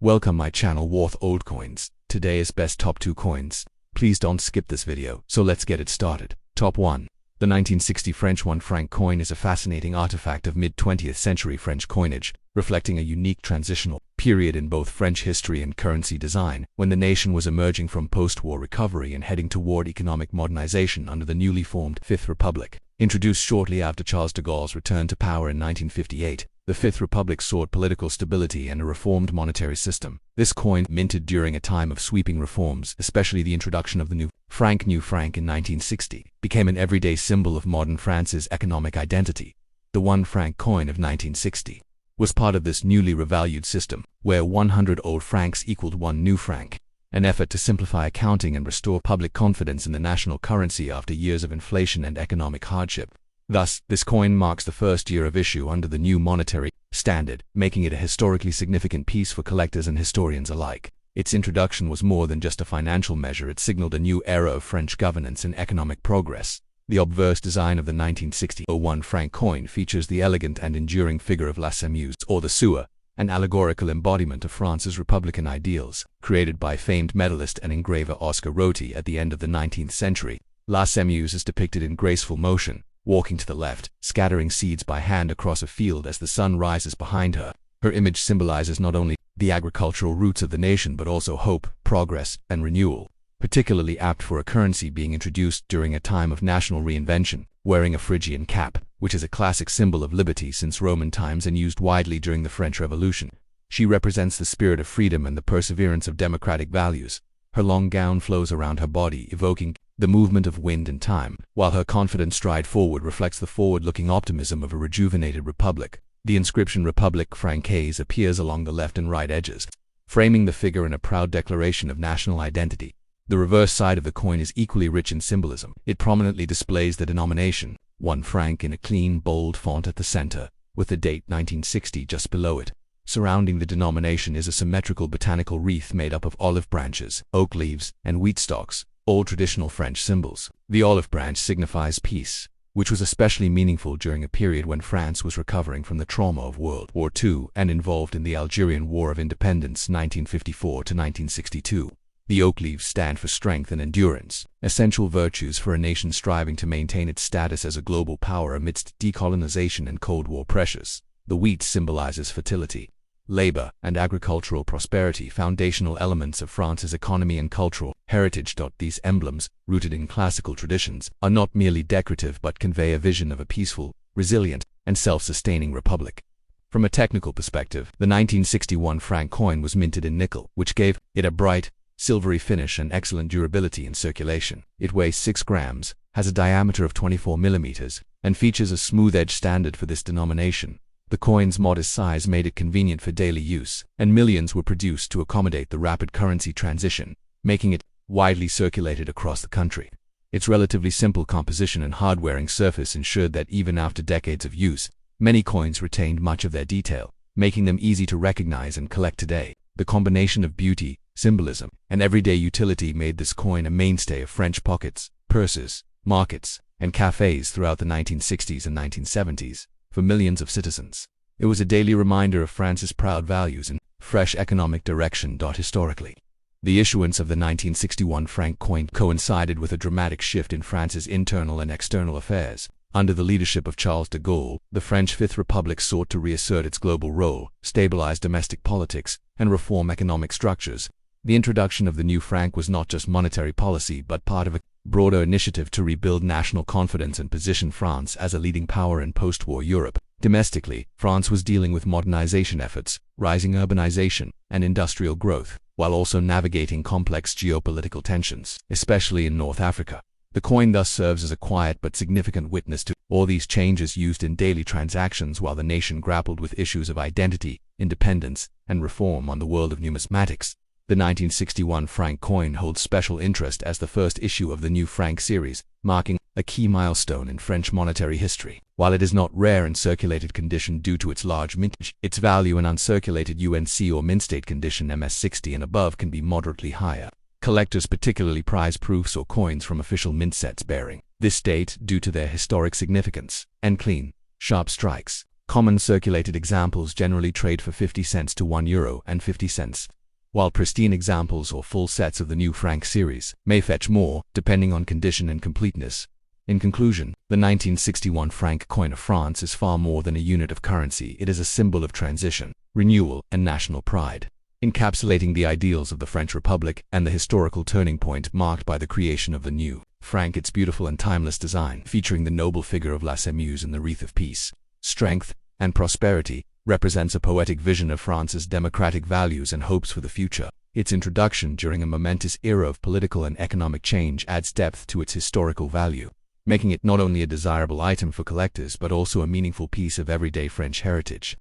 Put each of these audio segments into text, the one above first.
Welcome my channel Worth Old Coins. Today is best top 2 coins. Please don't skip this video. So let's get it started. Top 1. The 1960 French 1 franc coin is a fascinating artifact of mid-20th century French coinage, reflecting a unique transitional period in both French history and currency design, when the nation was emerging from post-war recovery and heading toward economic modernization under the newly formed Fifth Republic. Introduced shortly after Charles de Gaulle's return to power in 1958, the Fifth Republic sought political stability and a reformed monetary system. This coin, minted during a time of sweeping reforms, especially the introduction of the new franc in 1960, became an everyday symbol of modern France's economic identity. The 1 franc coin of 1960 was part of this newly revalued system, where 100 old francs equaled 1 new franc, an effort to simplify accounting and restore public confidence in the national currency after years of inflation and economic hardship. Thus, this coin marks the first year of issue under the new monetary standard, making it a historically significant piece for collectors and historians alike. Its introduction was more than just a financial measure. It signaled a new era of French governance and economic progress. The obverse design of the 1960 1 franc coin features the elegant and enduring figure of La Sémuse, or the sewer, an allegorical embodiment of France's republican ideals. Created by famed medalist and engraver Oscar Roti at the end of the 19th century, La Sémuse is depicted in graceful motion, walking to the left, scattering seeds by hand across a field as the sun rises behind her. Her image symbolizes not only the agricultural roots of the nation but also hope, progress, and renewal, particularly apt for a currency being introduced during a time of national reinvention. Wearing a Phrygian cap, which is a classic symbol of liberty since Roman times and used widely during the French Revolution, she represents the spirit of freedom and the perseverance of democratic values. Her long gown flows around her body, evoking the movement of wind and time, while her confident stride forward reflects the forward-looking optimism of a rejuvenated republic. The inscription République Française appears along the left and right edges, framing the figure in a proud declaration of national identity. The reverse side of the coin is equally rich in symbolism. It prominently displays the denomination, 1 franc, in a clean, bold font at the center, with the date 1960 just below it. Surrounding the denomination is a symmetrical botanical wreath made up of olive branches, oak leaves, and wheat stalks, all traditional French symbols. The olive branch signifies peace, which was especially meaningful during a period when France was recovering from the trauma of World War II and involved in the Algerian War of Independence 1954 to 1962. The oak leaves stand for strength and endurance, essential virtues for a nation striving to maintain its status as a global power amidst decolonization and Cold War pressures. The wheat symbolizes fertility, labor, and agricultural prosperity, foundational elements of France's economy and cultural heritage. These emblems, rooted in classical traditions, are not merely decorative but convey a vision of a peaceful, resilient, and self-sustaining republic. From a technical perspective, the 1961 franc coin was minted in nickel, which gave it a bright, silvery finish and excellent durability in circulation. It weighs 6 grams, has a diameter of 24 millimeters, and features a smooth edge standard for this denomination. The coin's modest size made it convenient for daily use, and millions were produced to accommodate the rapid currency transition, making it widely circulated across the country. Its relatively simple composition and hard-wearing surface ensured that even after decades of use, many coins retained much of their detail, making them easy to recognize and collect today. The combination of beauty, symbolism, and everyday utility made this coin a mainstay of French pockets, purses, markets, and cafes throughout the 1960s and 1970s. For millions of citizens, it was a daily reminder of France's proud values and fresh economic direction. Historically, the issuance of the 1961 franc coin coincided with a dramatic shift in France's internal and external affairs. Under the leadership of Charles de Gaulle, the French Fifth Republic sought to reassert its global role, stabilize domestic politics, and reform economic structures. The introduction of the new franc was not just monetary policy but part of a broader initiative to rebuild national confidence and position France as a leading power in post-war Europe. Domestically, France was dealing with modernization efforts, rising urbanization, and industrial growth, while also navigating complex geopolitical tensions, especially in North Africa. The coin thus serves as a quiet but significant witness to all these changes used in daily transactions while the nation grappled with issues of identity, independence, and reform. On the world of numismatics, the 1961 franc coin holds special interest as the first issue of the new franc series, marking a key milestone in French monetary history. While it is not rare in circulated condition due to its large mintage, its value in uncirculated UNC or mint state condition MS60 and above can be moderately higher. Collectors particularly prize proofs or coins from official mint sets bearing this date due to their historic significance and clean, sharp strikes. Common circulated examples generally trade for 50 cents to €1 and 50 cents, while pristine examples or full sets of the new franc series may fetch more, depending on condition and completeness. In conclusion, the 1961 franc coin of France is far more than a unit of currency. It is a symbol of transition, renewal, and national pride, encapsulating the ideals of the French Republic and the historical turning point marked by the creation of the new franc. Its beautiful and timeless design, featuring the noble figure of La Sémuse in the wreath of peace, strength, and prosperity, represents a poetic vision of France's democratic values and hopes for the future. Its introduction during a momentous era of political and economic change adds depth to its historical value, making it not only a desirable item for collectors but also a meaningful piece of everyday French heritage.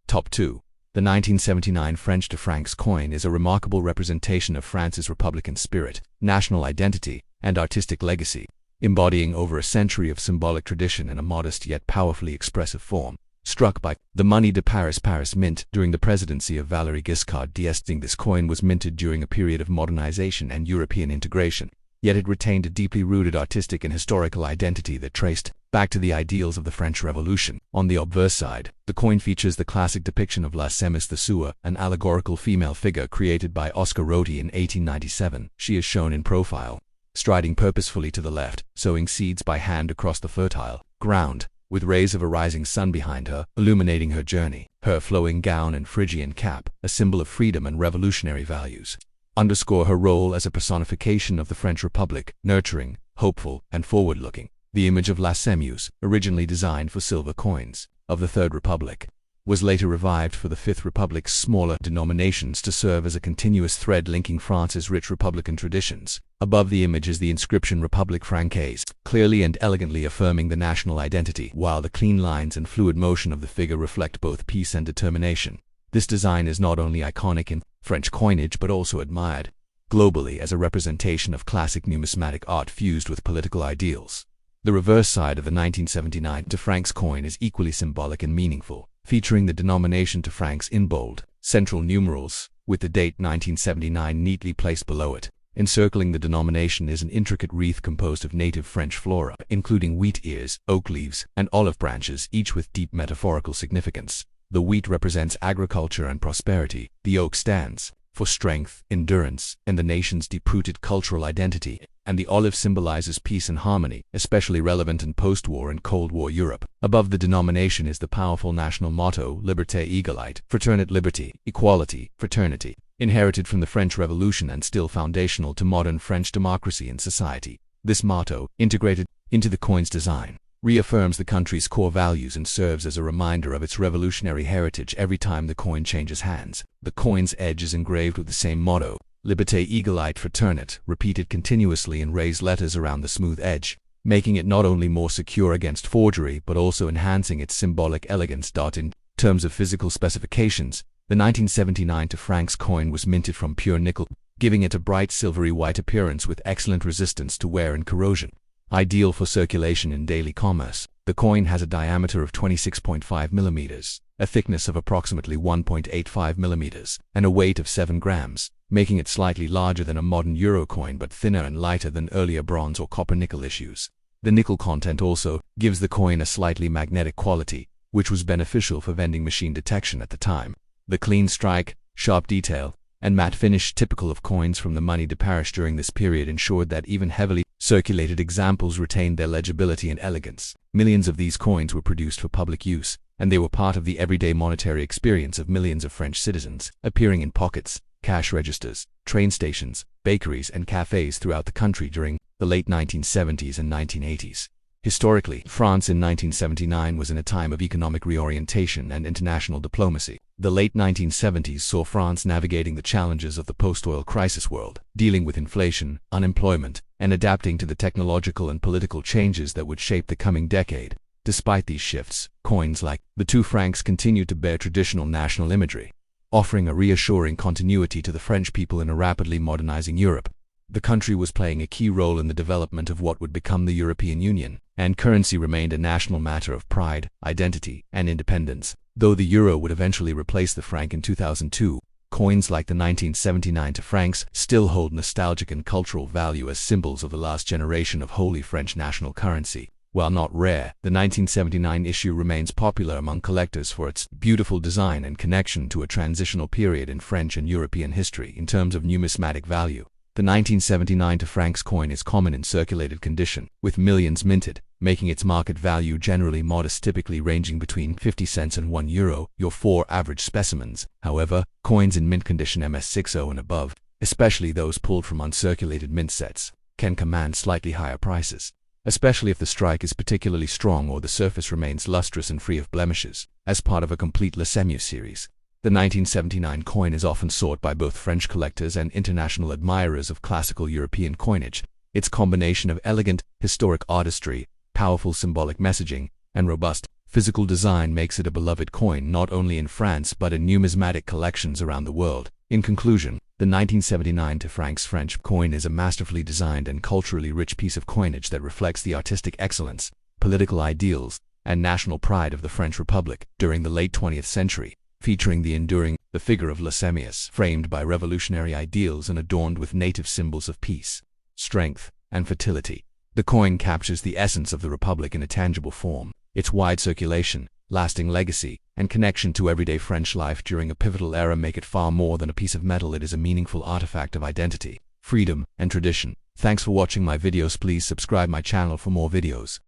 Top 2. The 1979 French de francs coin is a remarkable representation of France's republican spirit, national identity, and artistic legacy, embodying over a century of symbolic tradition in a modest yet powerfully expressive form. Struck by the Monnaie de Paris mint during the presidency of Valéry Giscard d'Estaing, this coin was minted during a period of modernization and European integration, yet it retained a deeply rooted artistic and historical identity that traced back to the ideals of the French Revolution. On the obverse side, the coin features the classic depiction of La Sémuse the Sewer, an allegorical female figure created by Oscar Roti in 1897. She is shown in profile, striding purposefully to the left, sowing seeds by hand across the fertile ground, with rays of a rising sun behind her, illuminating her journey. Her flowing gown and Phrygian cap, a symbol of freedom and revolutionary values, underscore her role as a personification of the French Republic, nurturing, hopeful, and forward-looking. The image of La Sémuse, originally designed for silver coins of the Third Republic, was later revived for the Fifth Republic's smaller denominations to serve as a continuous thread linking France's rich republican traditions. Above the image is the inscription République Française, clearly and elegantly affirming the national identity, while the clean lines and fluid motion of the figure reflect both peace and determination. This design is not only iconic in French coinage but also admired globally as a representation of classic numismatic art fused with political ideals. The reverse side of the 1979 de francs coin is equally symbolic and meaningful, featuring the denomination de francs in bold, central numerals, with the date 1979 neatly placed below it. Encircling the denomination is an intricate wreath composed of native French flora, including wheat ears, oak leaves, and olive branches, each with deep metaphorical significance. The wheat represents agriculture and prosperity, the oak stands for strength, endurance, and the nation's deep-rooted cultural identity, and the olive symbolizes peace and harmony, especially relevant in post-war and Cold War Europe. Above the denomination is the powerful national motto, Liberté Égalité, Fraternité, liberty, equality, fraternity, inherited from the French Revolution and still foundational to modern French democracy and society. This motto, integrated into the coin's design, reaffirms the country's core values and serves as a reminder of its revolutionary heritage every time the coin changes hands. The coin's edge is engraved with the same motto, Liberté Égalité Fraternité, repeated continuously in raised letters around the smooth edge, making it not only more secure against forgery but also enhancing its symbolic elegance. In terms of physical specifications, the 1979 de francs coin was minted from pure nickel, giving it a bright silvery white appearance with excellent resistance to wear and corrosion. Ideal for circulation in daily commerce, the coin has a diameter of 26.5 millimeters, a thickness of approximately 1.85 millimeters, and a weight of 7 grams, making it slightly larger than a modern euro coin but thinner and lighter than earlier bronze or copper-nickel issues. The nickel content also gives the coin a slightly magnetic quality, which was beneficial for vending machine detection at the time. The clean strike, sharp detail, and matte finish typical of coins from the Monnaie de Paris during this period ensured that even heavily circulated examples retained their legibility and elegance. Millions of these coins were produced for public use, and they were part of the everyday monetary experience of millions of French citizens, appearing in pockets, cash registers, train stations, bakeries, and cafes throughout the country during the late 1970s and 1980s. Historically, France in 1979 was in a time of economic reorientation and international diplomacy. The late 1970s saw France navigating the challenges of the post-oil crisis world, dealing with inflation, unemployment, and adapting to the technological and political changes that would shape the coming decade. Despite these shifts, coins like the 2 francs continued to bear traditional national imagery, offering a reassuring continuity to the French people in a rapidly modernizing Europe. The country was playing a key role in the development of what would become the European Union, and currency remained a national matter of pride, identity, and independence. Though the euro would eventually replace the franc in 2002, coins like the 1979 de francs still hold nostalgic and cultural value as symbols of the last generation of wholly French national currency. While not rare, the 1979 issue remains popular among collectors for its beautiful design and connection to a transitional period in French and European history in terms of numismatic value. The 1979 francs coin is common in circulated condition, with millions minted, making its market value generally modest, typically ranging between 50 cents and €1. Your 4 average specimens. However, coins in mint condition MS60 and above, especially those pulled from uncirculated mint sets, can command slightly higher prices, especially if the strike is particularly strong or the surface remains lustrous and free of blemishes, as part of a complete Le Semur series. The 1979 coin is often sought by both French collectors and international admirers of classical European coinage. Its combination of elegant, historic artistry, powerful symbolic messaging, and robust, physical design makes it a beloved coin not only in France but in numismatic collections around the world. In conclusion, the 1979 francs French coin is a masterfully designed and culturally rich piece of coinage that reflects the artistic excellence, political ideals, and national pride of the French Republic during the late 20th century. Featuring the figure of Le Semur, framed by revolutionary ideals and adorned with native symbols of peace, strength, and fertility. The coin captures the essence of the Republic in a tangible form. Its wide circulation, lasting legacy, and connection to everyday French life during a pivotal era make it far more than a piece of metal. It is a meaningful artifact of identity, freedom, and tradition. Thanks for watching my videos. Please subscribe my channel for more videos.